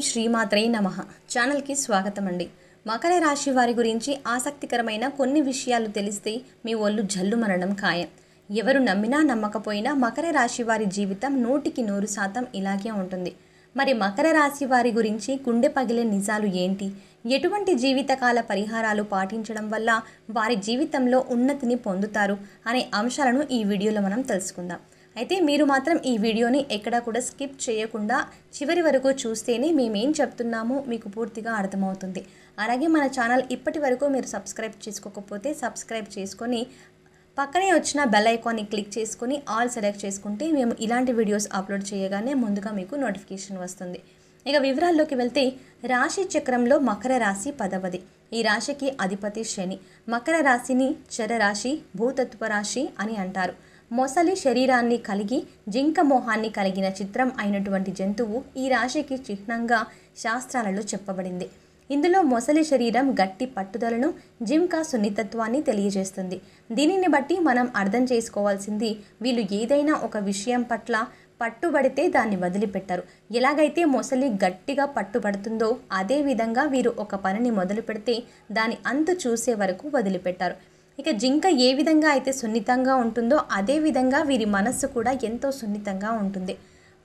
శ్రీమాత్రే నమః. ఛానల్కి స్వాగతం అండి. మకర రాశి వారి గురించి ఆసక్తికరమైన కొన్ని విషయాలు తెలిస్తే మీ ఒళ్ళు జల్లుమనడం ఖాయం. ఎవరు నమ్మినా నమ్మకపోయినా మకర రాశి వారి జీవితం 100% ఇలాగే ఉంటుంది. మరి మకర రాశి వారి గురించి గుండె పగిలే నిజాలు ఏంటి, ఎటువంటి జీవితకాల పరిహారాలు పాటించడం వల్ల వారి జీవితంలో ఉన్నతిని పొందుతారు అనే అంశాలను ఈ వీడియోలో మనం తెలుసుకుందాం. అయితే మీరు మాత్రం ఈ వీడియోని ఎక్కడా కూడా స్కిప్ చేయకుండా చివరి వరకు చూస్తేనే మేమేం చెప్తున్నామో మీకు పూర్తిగా అర్థమవుతుంది. అలాగే మన ఛానల్ ఇప్పటి వరకు మీరు సబ్స్క్రైబ్ చేసుకోకపోతే సబ్స్క్రైబ్ చేసుకొని పక్కనే వచ్చిన బెల్ ఐకాన్ని క్లిక్ చేసుకొని ఆల్ సెలెక్ట్ చేసుకుంటే మేము ఇలాంటి వీడియోస్ అప్లోడ్ చేయగానే ముందుగా మీకు నోటిఫికేషన్ వస్తుంది. ఇక వివరాల్లోకి వెళ్తే రాశి చక్రంలో మకర రాశి 10వది. ఈ రాశికి అధిపతి శని. మకర రాశిని చరరాశి, భూతత్వ రాశి అని అంటారు. మొసలి శరీరాన్ని కలిగి జింక మోహాన్ని కలిగిన చిత్రం అయినటువంటి జంతువు ఈ రాశికి చిహ్నంగా శాస్త్రాలలో చెప్పబడింది. ఇందులో మొసలి శరీరం గట్టి పట్టుదలను, జింక సున్నితత్వాన్ని తెలియజేస్తుంది. దీనిని బట్టి మనం అర్థం చేసుకోవాల్సింది, వీళ్ళు ఏదైనా ఒక విషయం పట్ల పట్టుబడితే దాన్ని వదిలిపెట్టరు. ఎలాగైతే మొసలి గట్టిగా పట్టుబడుతుందో అదే విధంగా వీరు ఒక పనిని మొదలు పెడితే దాని అంతు చూసే వరకు వదిలిపెట్టారు. ఇక జింక ఏ విధంగా అయితే సున్నితంగా ఉంటుందో అదే విధంగా వీరి మనస్సు కూడా ఎంతో సున్నితంగా ఉంటుంది.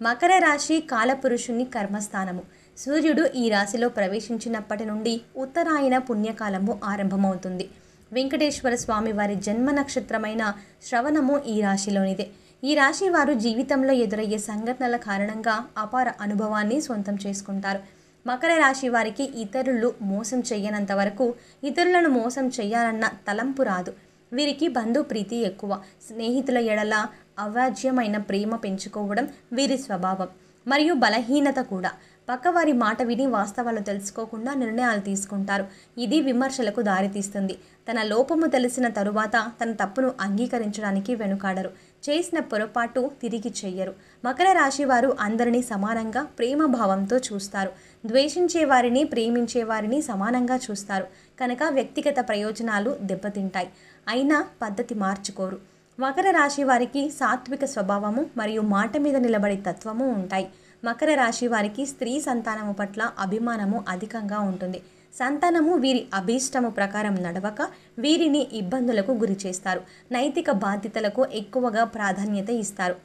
మకర రాశి కాలపురుషుని కర్మస్థానము. సూర్యుడు ఈ రాశిలో ప్రవేశించినప్పటి నుండి ఉత్తరాయణ పుణ్యకాలము ఆరంభమవుతుంది. వెంకటేశ్వర స్వామి వారి జన్మ నక్షత్రమైన శ్రవణము ఈ రాశిలోనిదే. ఈ రాశి వారు జీవితంలో ఎదురయ్యే సంఘటనల కారణంగా అపార అనుభవాన్ని సొంతం చేసుకుంటారు. మకర రాశి వారికి ఇతరులు మోసం చేయనంత వరకు ఇతరులను మోసం చేయాలన్న తలంపు రాదు. వీరికి బంధు ప్రీతి ఎక్కువ. స్నేహితుల ఎడల అవాజ్యమైన ప్రేమ పెంచుకోవడం వీరి స్వభావం. మరియు బలహీనత కూడా. పక్కవారి మాట విని వాస్తవాలు తెలుసుకోకుండా నిర్ణయాలు తీసుకుంటారు. ఇది విమర్శలకు దారితీస్తుంది. తన లోపము తెలిసిన తరువాత తన తప్పును అంగీకరించడానికి వెనుకాడరు. చేసిన పొరపాటు తిరిగి చెయ్యరు. మకర రాశి వారు అందరినీ సమానంగా ప్రేమ భావంతో చూస్తారు. ద్వేషించే వారిని, ప్రేమించే వారిని సమానంగా చూస్తారు. కనుక వ్యక్తిగత ప్రయోజనాలు దెబ్బతింటాయి. అయినా పద్ధతి మార్చుకోరు. మకర రాశి వారికి సాత్విక స్వభావము మరియు మాట మీద నిలబడే తత్వము ఉంటాయి. మకర రాశి వారికి స్త్రీ సంతానము పట్ల అభిమానము అధికంగా ఉంటుంది. సంతానము వీరి అభీష్టము ప్రకారం నడవక వీరిని ఇబ్బందులకు గురి చేస్తారు. నైతిక బాధ్యతలకు ఎక్కువగా ప్రాధాన్యత ఇస్తారు.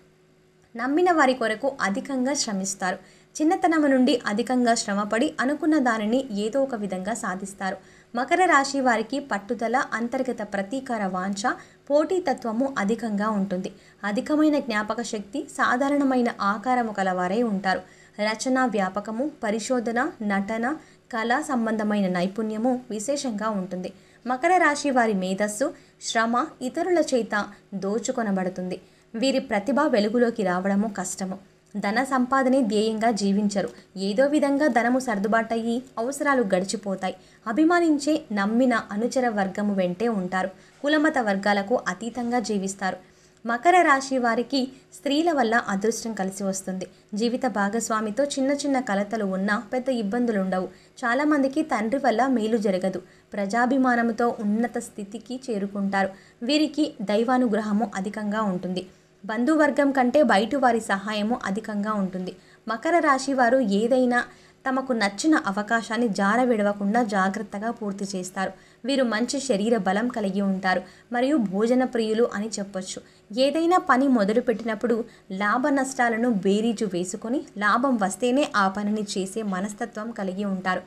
నమ్మిన వారి కొరకు అధికంగా శ్రమిస్తారు. చిన్నతనము నుండి అధికంగా శ్రమపడి అనుకున్న దానిని ఏదో ఒక విధంగా సాధిస్తారు. మకర రాశి వారికి పట్టుదల, అంతర్గత ప్రతీకార వాంఛ, పోటీతత్వము అధికంగా ఉంటుంది. అధికమైన జ్ఞాపక శక్తి, సాధారణమైన ఆకారము కలవారే ఉంటారు. రచన, వ్యాపకము, పరిశోధన, నటన, కళా సంబంధమైన నైపుణ్యము విశేషంగా ఉంటుంది. మకర రాశి వారి మేధస్సు, శ్రమ ఇతరుల చేత దోచుకొనబడుతుంది. వీరి ప్రతిభ వెలుగులోకి రావడము కష్టము. ధన సంపాదనే ధ్యేయంగా జీవించరు. ఏదో విధంగా ధనము సర్దుబాటయ్యి అవసరాలు గడిచిపోతాయి. అభిమానించే, నమ్మిన అనుచర వర్గము వెంటే ఉంటారు. కులమత వర్గాలకు అతీతంగా జీవిస్తారు. మకర రాశి వారికి స్త్రీల వల్ల అదృష్టం కలిసి వస్తుంది. జీవిత భాగస్వామితో చిన్న చిన్న కలతలు ఉన్నా పెద్ద ఇబ్బందులుండవు. చాలామందికి తండ్రి వల్ల మేలు జరగదు. ప్రజాభిమానంతో ఉన్నత స్థితికి చేరుకుంటారు. వీరికి దైవానుగ్రహము అధికంగా ఉంటుంది. బంధువర్గం కంటే బయటి వారి సహాయము అధికంగా ఉంటుంది. మకర రాశి వారు ఏదైనా తమకు నచ్చిన అవకాశాన్ని జార విడవకుండా జాగ్రత్తగా పూర్తి చేస్తారు. వీరు మంచి శరీర బలం కలిగి ఉంటారు మరియు భోజన ప్రియులు అని చెప్పొచ్చు. ఏదైనా పని మొదలుపెట్టినప్పుడు లాభ నష్టాలను బేరీజు వేసుకొని లాభం వస్తేనే ఆ పనిని చేసే మనస్తత్వం కలిగి ఉంటారు.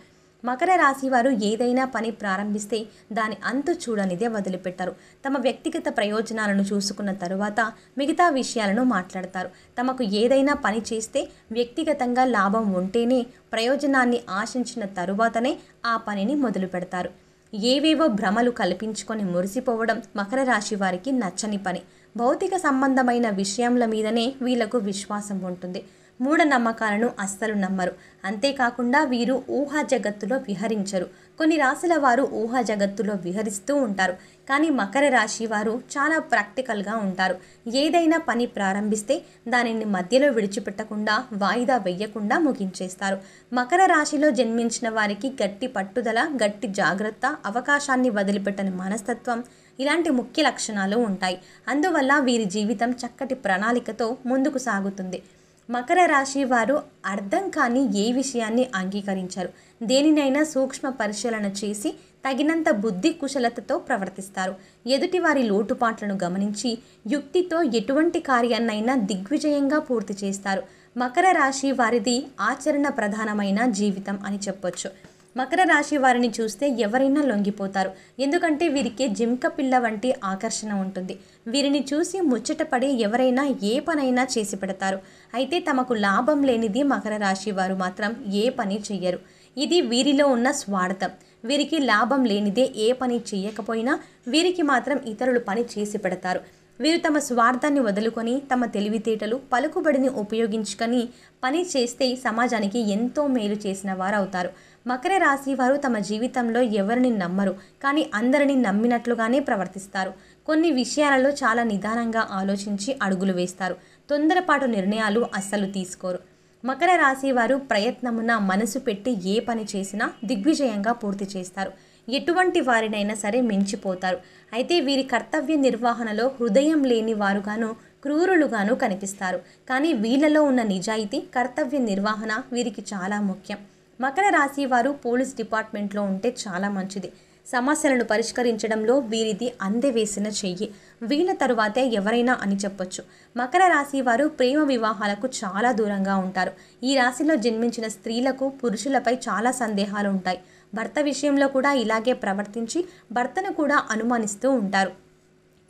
మకర రాశి వారు ఏదైనా పని ప్రారంభిస్తే దాని అంతు చూడనిదే వదిలిపెట్టరు. తమ వ్యక్తిగత ప్రయోజనాలను చూసుకున్న తరువాత మిగతా విషయాలను మాట్లాడతారు. తమకు ఏదైనా పని చేస్తే వ్యక్తిగతంగా లాభం ఉంటేనే, ప్రయోజనాన్ని ఆశించిన తరువాతనే ఆ పనిని మొదలు పెడతారు. ఏవేవో భ్రమలు కల్పించుకొని మురిసిపోవడం మకర రాశి వారికి నచ్చని పని. భౌతిక సంబంధమైన విషయంల మీదనే వీళ్లకు విశ్వాసం ఉంటుంది. మూఢనమ్మకాలను అస్సలు నమ్మరు. అంతేకాకుండా వీరు ఊహా జగత్తులో విహరించరు. కొన్ని రాశుల వారు ఊహా జగత్తులో విహరిస్తూ ఉంటారు. కానీ మకర రాశి వారు చాలా ప్రాక్టికల్గా ఉంటారు. ఏదైనా పని ప్రారంభిస్తే దానిని మధ్యలో విడిచిపెట్టకుండా, వాయిదా వేయకుండా ముగించేస్తారు. మకర రాశిలో జన్మించిన వారికి గట్టి పట్టుదల, గట్టి జాగ్రత్త, అవకాశాన్ని వదిలిపెట్టని మనస్తత్వం ఇలాంటి ముఖ్య లక్షణాలు ఉంటాయి. అందువల్ల వీరి జీవితం చక్కటి ప్రణాళికతో ముందుకు సాగుతుంది. మకర రాశి వారు అర్థం కాని ఏ విషయాన్ని అంగీకరించరు. దేనినైనా సూక్ష్మ పరిశీలన చేసి తగినంత బుద్ధి కుశలతతో ప్రవర్తిస్తారు. ఎదుటివారి లోటుపాట్లను గమనించి యుక్తితో ఎటువంటి కార్యాన్నైనా దిగ్విజయంగా పూర్తి చేస్తారు. మకర రాశి వారిది ఆచరణ ప్రధానమైన జీవితం అని చెప్పొచ్చు. మకర రాశి వారిని చూస్తే ఎవరైనా లొంగిపోతారు. ఎందుకంటే వీరికి జింక పిల్ల వంటి ఆకర్షణ ఉంటుంది. వీరిని చూసి ముచ్చటపడి ఎవరైనా ఏ పనైనా చేసి పెడతారు. అయితే తమకు లాభం లేనిది మకర రాశి వారు మాత్రం ఏ పని చెయ్యరు. ఇది వీరిలో ఉన్న స్వార్థం. వీరికి లాభం లేనిదే ఏ పని చెయ్యకపోయినా వీరికి మాత్రం ఇతరులు పని చేసి పెడతారు. వీరు తమ స్వార్థాన్ని వదులుకొని తమ తెలివితేటలు పలుకుబడిని ఉపయోగించుకొని పని చేస్తే సమాజానికి ఎంతో మేలు చేసిన వారు అవుతారు. మకర రాశి వారు తమ జీవితంలో ఎవరిని నమ్మరు, కానీ అందరినీ నమ్మినట్లుగానే ప్రవర్తిస్తారు. కొన్ని విషయాలలో చాలా నిదానంగా ఆలోచించి అడుగులు వేస్తారు. తొందరపాటు నిర్ణయాలు అస్సలు తీసుకోరు. మకర రాశి వారు ప్రయత్నమున మనసు పెట్టి ఏ పని చేసినా దిగ్విజయంగా పూర్తి చేస్తారు. ఎటువంటి వారినైనా సరే మించిపోతారు. అయితే వీరి కర్తవ్య నిర్వహణలో హృదయం లేని వారుగాను క్రూరులుగాను కనిపిస్తారు. కానీ వీళ్ళలో ఉన్న నిజాయితీ, కర్తవ్య నిర్వహణ వీరికి చాలా ముఖ్యం. మకర రాశి వారు పోలీస్ డిపార్ట్మెంట్లో ఉంటే చాలా మంచిది. సమస్యలను పరిష్కరించడంలో వీరిది అందెవేసిన చెయ్యి. వీళ్ళ తరువాతే ఎవరైనా అని చెప్పొచ్చు. మకర రాశి వారు ప్రేమ వివాహాలకు చాలా దూరంగా ఉంటారు. ఈ రాశిలో జన్మించిన స్త్రీలకు పురుషులపై చాలా సందేహాలు ఉంటాయి. భర్త విషయంలో కూడా ఇలాగే ప్రవర్తించి భర్తను కూడా అనుమానిస్తూ ఉంటారు.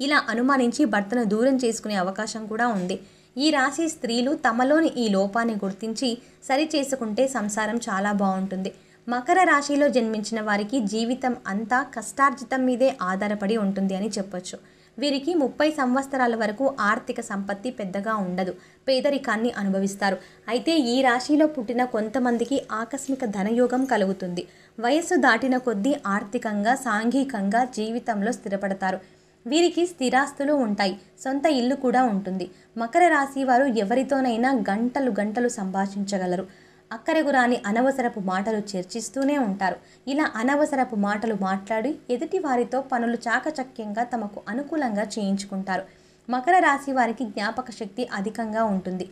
ఇలా అనుమానించి భర్తను దూరం చేసుకునే అవకాశం కూడా ఉంది. ఈ రాశి స్త్రీలు తమలోని ఈ లోపాన్ని గుర్తించి సరి చేసుకుంటే సంసారం చాలా బాగుంటుంది. మకర రాశిలో జన్మించిన వారికి జీవితం అంతా కష్టార్జితం మీదే ఆధారపడి ఉంటుంది అని చెప్పొచ్చు. వీరికి 30 సంవత్సరాల వరకు ఆర్థిక సంపత్తి పెద్దగా ఉండదు. పేదరికాన్ని అనుభవిస్తారు. అయితే ఈ రాశిలో పుట్టిన కొంతమందికి ఆకస్మిక ధనయోగం కలుగుతుంది. వయస్సు దాటిన కొద్దీ ఆర్థికంగా, సాంఘికంగా జీవితంలో స్థిరపడతారు. వీరికి స్థిరాస్తులు ఉంటాయి. సొంత ఇల్లు కూడా ఉంటుంది. మకర రాశి వారు ఎవరితోనైనా గంటలు గంటలు సంభాషించగలరు. అక్కరగురాని అనవసరపు మాటలు చర్చిస్తూనే ఉంటారు. ఇలా అనవసరపు మాటలు మాట్లాడి ఎదుటి వారితో పనులు చాకచక్యంగా తమకు అనుకూలంగా చేయించుకుంటారు. మకర రాశి వారికి జ్ఞాపక శక్తి అధికంగా ఉంటుంది.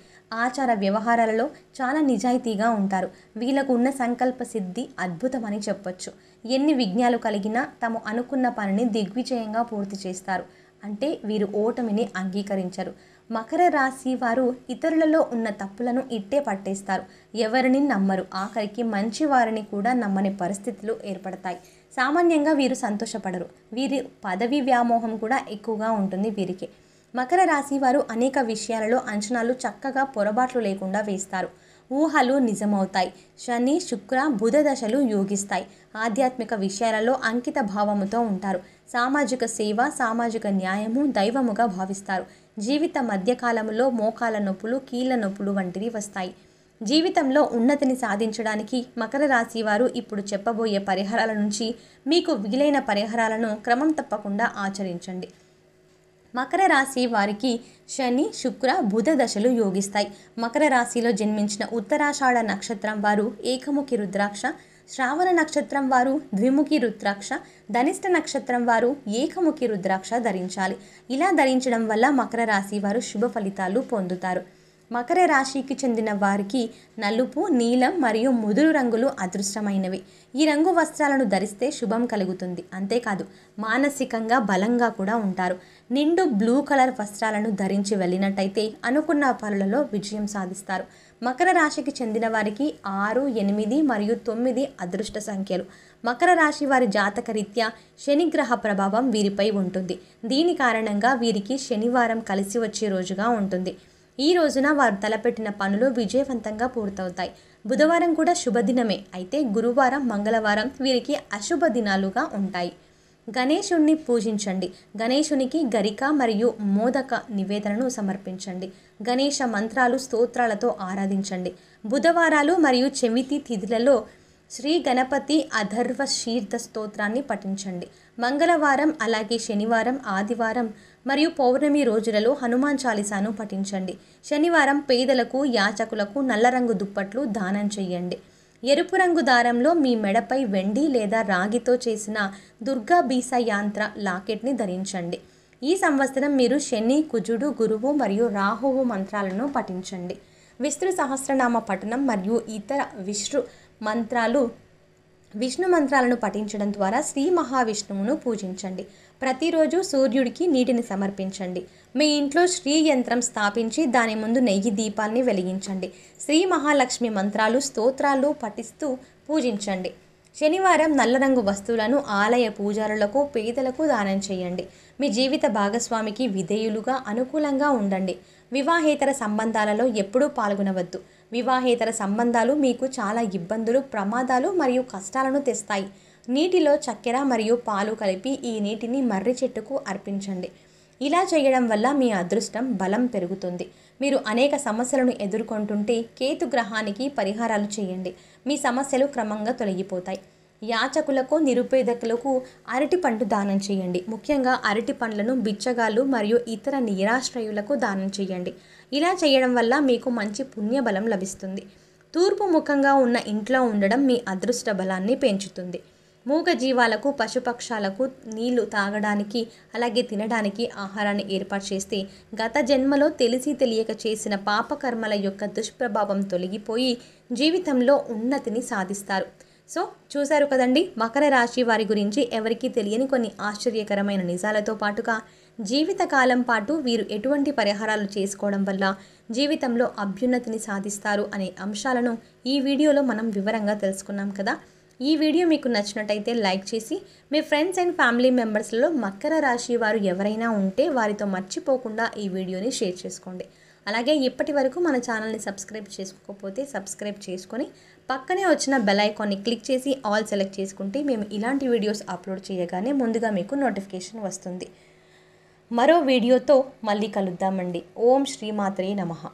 ఆచార వ్యవహారాలలో చాలా నిజాయితీగా ఉంటారు. వీళ్ళకు ఉన్న సంకల్ప సిద్ధి అద్భుతమని చెప్పొచ్చు. ఎన్ని విఘ్నాలు కలిగినా తాము అనుకున్న పనిని దిగ్విజయంగా పూర్తి చేస్తారు. అంటే వీరు ఓటమిని అంగీకరించరు. మకర రాశి వారు ఇతరులలో ఉన్న తప్పులను ఇట్టే పట్టేస్తారు. ఎవరిని నమ్మరు. ఆఖరికి మంచి వారిని కూడా నమ్మని పరిస్థితులు ఏర్పడతాయి. సామాన్యంగా వీరు సంతోషపడరు. వీరి పదవి వ్యామోహం కూడా ఎక్కువగా ఉంటుంది వీరికి. మకర రాశి వారు అనేక విషయాలలో అంచనాలు చక్కగా పొరపాట్లు లేకుండా వేస్తారు. ఊహలు నిజమవుతాయి. శని, శుక్ర, బుధ దశలు యోగిస్తాయి. ఆధ్యాత్మిక విషయాలలో అంకిత భావముతో ఉంటారు. సామాజిక సేవ, సామాజిక న్యాయము దైవముగా భావిస్తారు. జీవిత మధ్యకాలంలో మోకాల నొప్పులు, కీళ్ళ నొప్పులు వంటివి వస్తాయి. జీవితంలో ఉన్నతిని సాధించడానికి మకర రాశి వారు ఇప్పుడు చెప్పబోయే పరిహారాల నుంచి మీకు వీలైన పరిహారాలను క్రమం తప్పకుండా ఆచరించండి. మకర రాశి వారికి శని, శుక్ర, బుధ దశలు యోగిస్తాయి. మకర రాశిలో జన్మించిన ఉత్తరాషాఢ నక్షత్రం వారు ఏకముఖి రుద్రాక్ష, శ్రావణ నక్షత్రం వారు ద్విముఖి రుద్రాక్ష, ధనిష్ట నక్షత్రం వారు ఏకముఖి రుద్రాక్ష ధరించాలి. ఇలా ధరించడం వల్ల మకర రాశి వారు శుభ ఫలితాలు పొందుతారు. మకర రాశికి చెందిన వారికి నలుపు, నీలం మరియు ముదురు రంగులు అదృష్టమైనవి. ఈ రంగు వస్త్రాలను ధరిస్తే శుభం కలుగుతుంది. అంతేకాదు మానసికంగా బలంగా కూడా ఉంటారు. నిండు బ్లూ కలర్ వస్త్రాలను ధరించి వెళ్ళినట్టయితే అనుకున్న పనులలో విజయం సాధిస్తారు. మకర రాశికి చెందిన వారికి 6, 8 మరియు 9 అదృష్ట సంఖ్యలు. మకర రాశి వారి జాతక రీత్యా శనిగ్రహ ప్రభావం వీరిపై ఉంటుంది. దీని కారణంగా వీరికి శనివారం కలిసి వచ్చే రోజుగా ఉంటుంది. ఈ రోజున వారు తలపెట్టిన పనులు విజయవంతంగా పూర్తవుతాయి. బుధవారం కూడా శుభదినమే. అయితే గురువారం, మంగళవారం వీరికి అశుభ దినాలుగా ఉంటాయి. గణేశుణ్ణి పూజించండి. గణేశునికి గరిక మరియు మోదక నివేదనను సమర్పించండి. గణేశ మంత్రాలు, స్తోత్రాలతో ఆరాధించండి. బుధవారాలు మరియు చవితి తిథులలో శ్రీ గణపతి అథర్వ శీర్ధ స్తోత్రాన్ని పఠించండి. మంగళవారం, అలాగే శనివారం, ఆదివారం మరియు పౌర్ణమి రోజులలో హనుమాన్ చాలీసాను పఠించండి. శనివారం పేదలకు, యాచకులకు నల్ల రంగు దుప్పట్లు దానం చేయండి. ఎరుపు రంగు దారంలో మీ మెడపై వెండి లేదా రాగితో చేసిన దుర్గా బీస యాంత్ర లాకెట్ని ధరించండి. ఈ సంవత్సరం మీరు శని, కుజుడు, గురువు మరియు రాహువు మంత్రాలను పఠించండి. విష్ణు సహస్రనామ పఠనం మరియు ఇతర విష్ణు మంత్రాలను పఠించడం ద్వారా శ్రీ మహావిష్ణువును పూజించండి. ప్రతిరోజు సూర్యుడికి నీటిని సమర్పించండి. మీ ఇంట్లో శ్రీ యంత్రం స్థాపించి దాని ముందు నెయ్యి దీపాన్ని వెలిగించండి. శ్రీ మహాలక్ష్మి మంత్రాలు స్తోత్రాలు పఠిస్తూ పూజించండి. శనివారం నల్ల రంగు వస్తువులను ఆలయ పూజారులకు పేదలకు దానం చేయండి. మీ జీవిత భాగస్వామికి విధేయులుగా అనుకూలంగా ఉండండి. వివాహేతర సంబంధాలలో ఎప్పుడూ పాల్గొనవద్దు. వివాహేతర సంబంధాలు మీకు చాలా ఇబ్బందులు, ప్రమాదాలు మరియు కష్టాలను తెస్తాయి. నీటిలో చక్కెర మరియు పాలు కలిపి ఈ నీటిని మర్రి చెట్టుకు అర్పించండి. ఇలా చేయడం వల్ల మీ అదృష్టం బలం పెరుగుతుంది. మీరు అనేక సమస్యలను ఎదుర్కొంటుంటే కేతు గ్రహానికి పరిహారాలు చేయండి. మీ సమస్యలు క్రమంగా తొలగిపోతాయి. యాచకులకు, నిరుపేదకులకు అరటి పండు దానం చేయండి. ముఖ్యంగా అరటి పండ్లను బిచ్చగాళ్ళు మరియు ఇతర నిరాశ్రయులకు దానం చేయండి. ఇలా చేయడం వల్ల మీకు మంచి పుణ్యబలం లభిస్తుంది. తూర్పు ముఖంగా ఉన్న ఇంట్లో ఉండడం మీ అదృష్ట బలాన్ని పెంచుతుంది. మూగ జీవాలకు, పశుపక్షాలకు నీళ్లు తాగడానికి అలాగే తినడానికి ఆహారాన్ని ఏర్పాటు చేస్తే గత జన్మలో తెలిసి తెలియక చేసిన పాపకర్మల యొక్క దుష్ప్రభావం తొలగిపోయి జీవితంలో ఉన్నతిని సాధిస్తారు. సో చూశారు కదండి, మకర రాశి వారి గురించి ఎవరికీ తెలియని కొన్ని ఆశ్చర్యకరమైన నిజాలతో పాటుగా జీవితకాలం పాటు వీరు ఎటువంటి పరిహారాలు చేసుకోవడం వల్ల జీవితంలో అభ్యున్నతిని సాధిస్తారు అనే అంశాలను ఈ వీడియోలో మనం వివరంగా తెలుసుకున్నాం కదా. ఈ వీడియో మీకు నచ్చినట్టయితే లైక్ చేసి మీ ఫ్రెండ్స్ అండ్ ఫ్యామిలీ మెంబర్స్లో మకర రాశి వారు ఎవరైనా ఉంటే వారితో మర్చిపోకుండా ఈ వీడియోని షేర్ చేసుకోండి. అలాగే ఇప్పటి వరకు మన ఛానల్ని సబ్స్క్రైబ్ చేసుకోకపోతే సబ్స్క్రైబ్ చేసుకొని పక్కనే వచ్చిన బెల్ ఐకాన్ని క్లిక్ చేసి ఆల్ సెలెక్ట్ చేసుకుంటే మేము ఇలాంటి వీడియోస్ అప్లోడ్ చేయగానే ముందుగా మీకు నోటిఫికేషన్ వస్తుంది. మరో వీడియోతో మళ్ళీ కలుద్దామండి. ఓం శ్రీమాత్రే నమః.